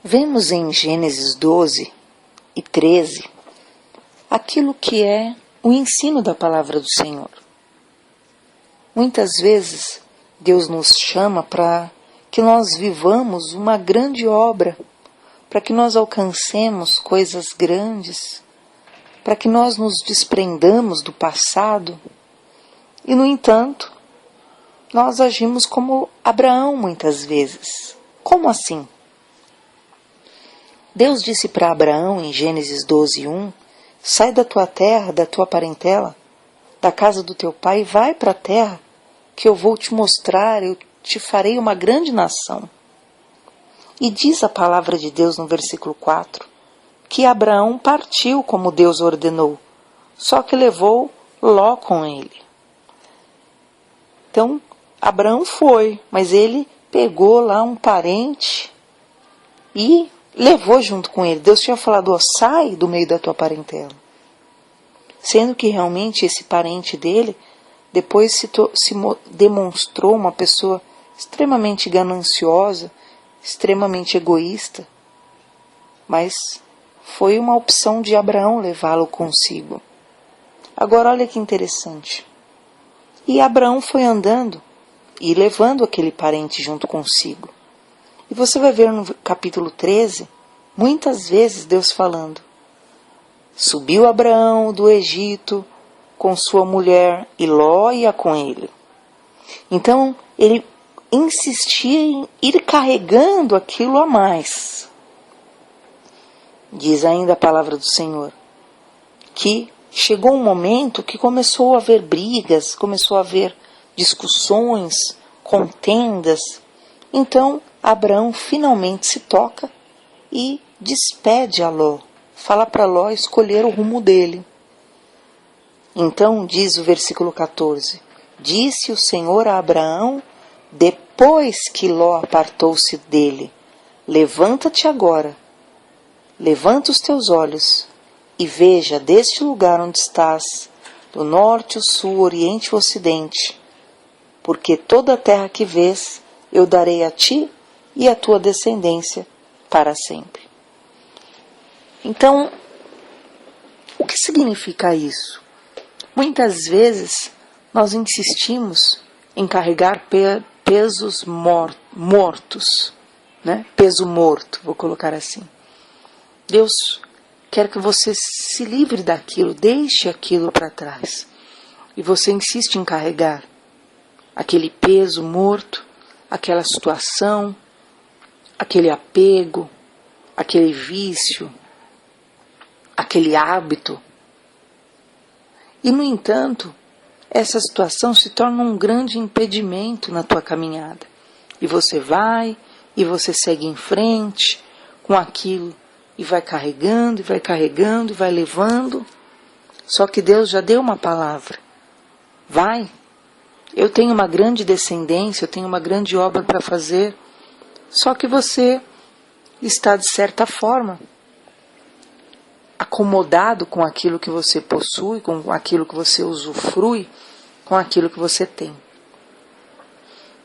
Vemos em Gênesis 12 e 13 aquilo que é o ensino da palavra do Senhor. Muitas vezes Deus nos chama para que nós vivamos uma grande obra, para que nós alcancemos coisas grandes, para que nós nos desprendamos do passado. E, no entanto, nós agimos como Abraão muitas vezes. Como assim? Deus disse para Abraão em Gênesis 12:1, sai da tua terra, da tua parentela, da casa do teu pai e vai para a terra que eu vou te mostrar, eu te farei uma grande nação. E diz a palavra de Deus no versículo 4, que Abraão partiu como Deus ordenou, só que levou Ló com ele. Então, Abraão foi, mas ele pegou lá um parente e levou junto com ele. Deus tinha falado, ó, sai do meio da tua parentela. Sendo que realmente esse parente dele depois se demonstrou uma pessoa extremamente gananciosa, extremamente egoísta. Mas foi uma opção de Abraão levá-lo consigo. Agora olha que interessante. E Abraão foi andando e levando aquele parente junto consigo. E você vai ver no capítulo 13, muitas vezes Deus falando. Subiu Abraão do Egito com sua mulher e Ló ia com ele. Então ele insistia em ir carregando aquilo a mais. Diz ainda a palavra do Senhor, que chegou um momento que começou a haver brigas, começou a haver discussões, contendas. Então Abraão finalmente se toca e despede a Ló, fala para Ló escolher o rumo dele. Então diz o versículo 14, disse o Senhor a Abraão, depois que Ló apartou-se dele, levanta-te agora, levanta os teus olhos e veja deste lugar onde estás, do norte, o sul, o oriente e o ocidente, porque toda a terra que vês eu darei a ti e à tua descendência para sempre. Então, o que significa isso? Muitas vezes nós insistimos em carregar pesos mortos, né? Peso morto, vou colocar assim. Deus quer que você se livre daquilo, deixe aquilo para trás. E você insiste em carregar aquele peso morto, aquela situação, aquele apego, aquele vício, aquele hábito. E, no entanto, essa situação se torna um grande impedimento na tua caminhada. E você vai, e você segue em frente com aquilo, e vai carregando, e vai levando. Só que Deus já deu uma palavra. Vai, eu tenho uma grande descendência, eu tenho uma grande obra para fazer. Só que você está, de certa forma, acomodado com aquilo que você possui, com aquilo que você usufrui, com aquilo que você tem.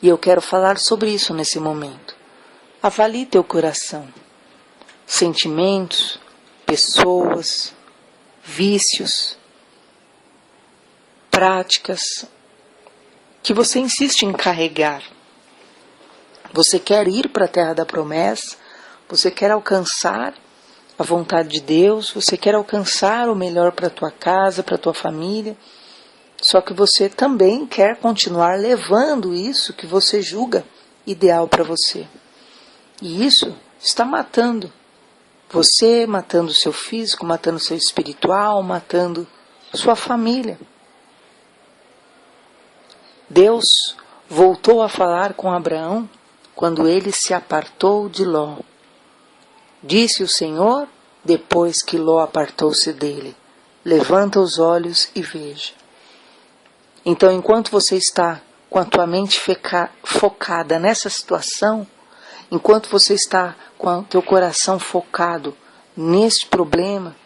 E eu quero falar sobre isso nesse momento. Avalie teu coração. Sentimentos, pessoas, vícios, práticas que você insiste em carregar. Você quer ir para a terra da promessa, você quer alcançar a vontade de Deus, você quer alcançar o melhor para a tua casa, para a tua família, só que você também quer continuar levando isso que você julga ideal para você. E isso está matando você, matando o seu físico, matando o seu espiritual, matando sua família. Deus voltou a falar com Abraão quando ele se apartou de Ló. Disse o Senhor, depois que Ló apartou-se dele, levanta os olhos e veja. Então, enquanto você está com a tua mente focada nessa situação, enquanto você está com o teu coração focado nesse problema,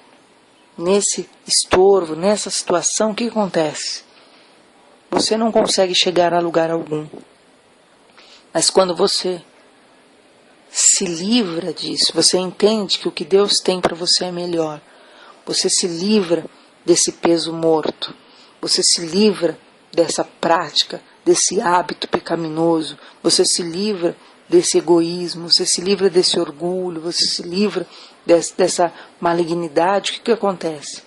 nesse estorvo, nessa situação, o que acontece? Você não consegue chegar a lugar algum. Mas quando você se se livra disso, você entende que o que Deus tem para você é melhor. Você se livra desse peso morto, você se livra dessa prática, desse hábito pecaminoso, você se livra desse egoísmo, você se livra desse orgulho, você se livra dessa malignidade. O que acontece?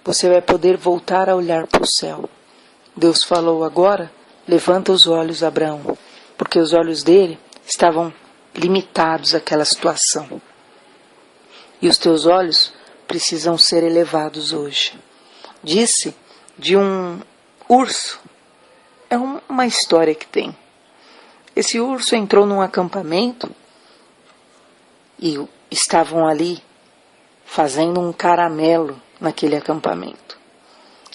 Você vai poder voltar a olhar para o céu. Deus falou agora, levanta os olhos, Abraão, porque os olhos dele estavam limitados àquela situação. E os teus olhos precisam ser elevados hoje. Disse de um urso, é uma história que tem. Esse urso entrou num acampamento e estavam ali fazendo um caramelo naquele acampamento.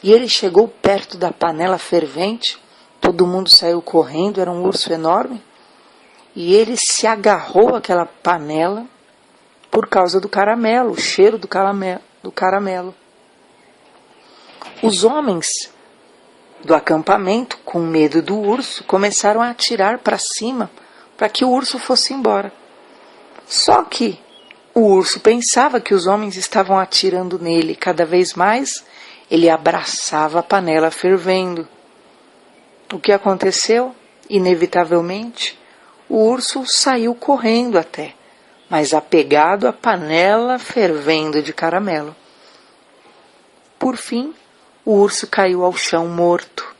E ele chegou perto da panela fervente, todo mundo saiu correndo, era um urso enorme, e ele se agarrou àquela panela por causa do caramelo, o cheiro do caramelo. Os homens do acampamento, com medo do urso, começaram a atirar para cima para que o urso fosse embora. Só que o urso pensava que os homens estavam atirando nele. Cada vez mais ele abraçava a panela fervendo. O que aconteceu? Inevitavelmente, o urso saiu correndo até, mas apegado à panela fervendo de caramelo. Por fim, o urso caiu ao chão morto.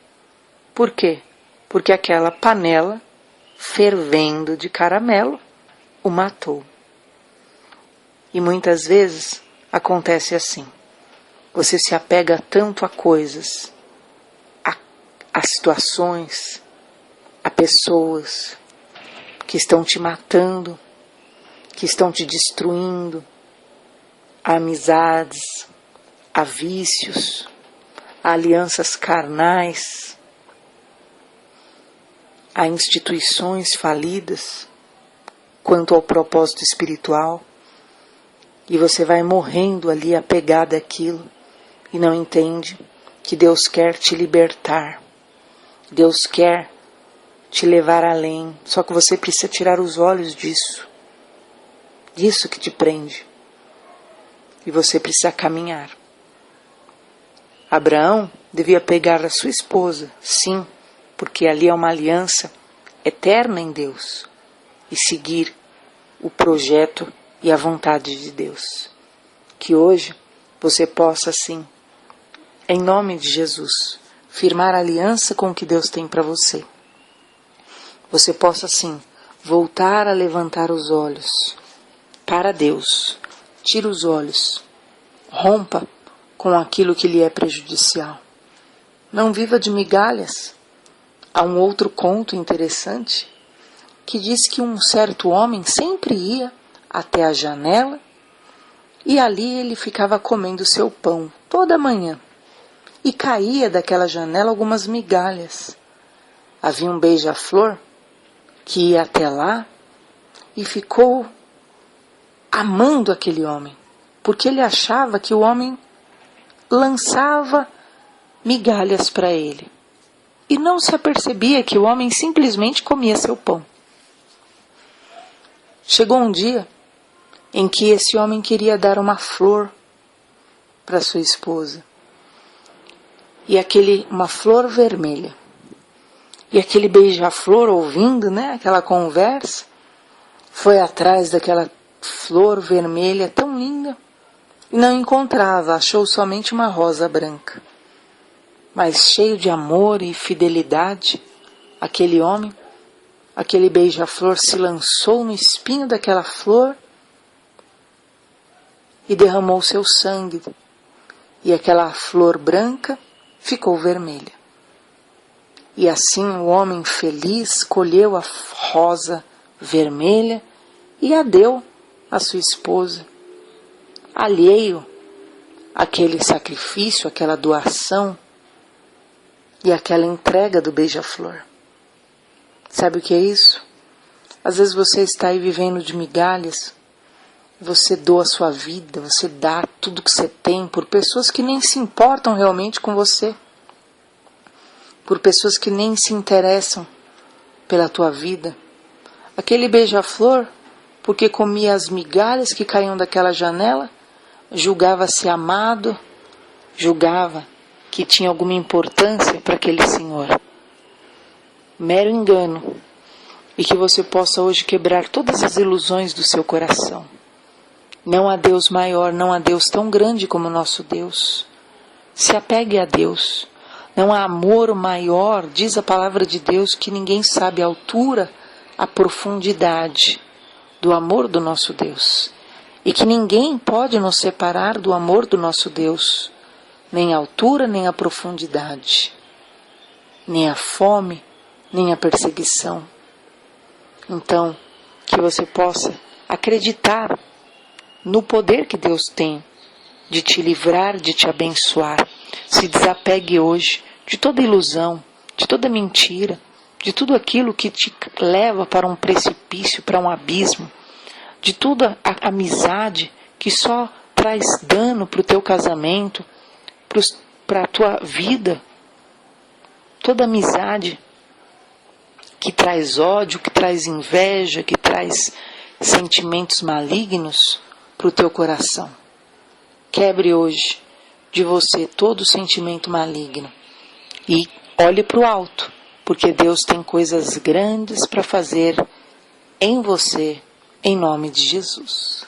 Por quê? Porque aquela panela fervendo de caramelo o matou. E muitas vezes acontece assim. Você se apega tanto a coisas, a situações, a pessoas que estão te matando, que estão te destruindo, a amizades, a vícios, a alianças carnais, a instituições falidas quanto ao propósito espiritual, e você vai morrendo ali apegado àquilo e não entende que Deus quer te libertar, Deus quer te levar além, só que você precisa tirar os olhos disso que te prende, e você precisa caminhar. Abraão devia pegar a sua esposa, sim, porque ali é uma aliança eterna em Deus, e seguir o projeto e a vontade de Deus. Que hoje você possa, sim, em nome de Jesus, firmar aliança com o que Deus tem para você. Você possa, sim, voltar a levantar os olhos para Deus. Tira os olhos, rompa com aquilo que lhe é prejudicial. Não viva de migalhas. Há um outro conto interessante que diz que um certo homem sempre ia até a janela e ali ele ficava comendo seu pão toda manhã. E caía daquela janela algumas migalhas. Havia um beija-flor que ia até lá e ficou amando aquele homem, porque ele achava que o homem lançava migalhas para ele. E não se apercebia que o homem simplesmente comia seu pão. Chegou um dia em que esse homem queria dar uma flor para sua esposa. E uma flor vermelha. E aquele beija-flor, ouvindo, aquela conversa, foi atrás daquela flor vermelha tão linda e não encontrava, achou somente uma rosa branca. Mas cheio de amor e fidelidade, aquele homem, aquele beija-flor se lançou no espinho daquela flor e derramou seu sangue. E aquela flor branca ficou vermelha. E assim o homem feliz colheu a rosa vermelha e a deu à sua esposa. Alheio àquele sacrifício, aquela doação e aquela entrega do beija-flor. Sabe o que é isso? Às vezes você está aí vivendo de migalhas, você doa a sua vida, você dá tudo que você tem por pessoas que nem se importam realmente com você, por pessoas que nem se interessam pela tua vida. Aquele beija-flor porque comia as migalhas que caíam daquela janela, julgava-se amado, julgava que tinha alguma importância para aquele senhor. Mero engano. E que você possa hoje quebrar todas as ilusões do seu coração. Não há Deus maior, não há Deus tão grande como o nosso Deus. Se apegue a Deus. Não há amor maior, diz a palavra de Deus, que ninguém sabe a altura, a profundidade do amor do nosso Deus. E que ninguém pode nos separar do amor do nosso Deus. Nem a altura, nem a profundidade. Nem a fome, nem a perseguição. Então, que você possa acreditar no poder que Deus tem de te livrar, de te abençoar. Se desapegue hoje de toda ilusão, de toda mentira, de tudo aquilo que te leva para um precipício, para um abismo, de toda a amizade que só traz dano para o teu casamento, para a tua vida, toda amizade que traz ódio, que traz inveja, que traz sentimentos malignos para o teu coração. Quebre hoje de você todo sentimento maligno e olhe para o alto, porque Deus tem coisas grandes para fazer em você, em nome de Jesus.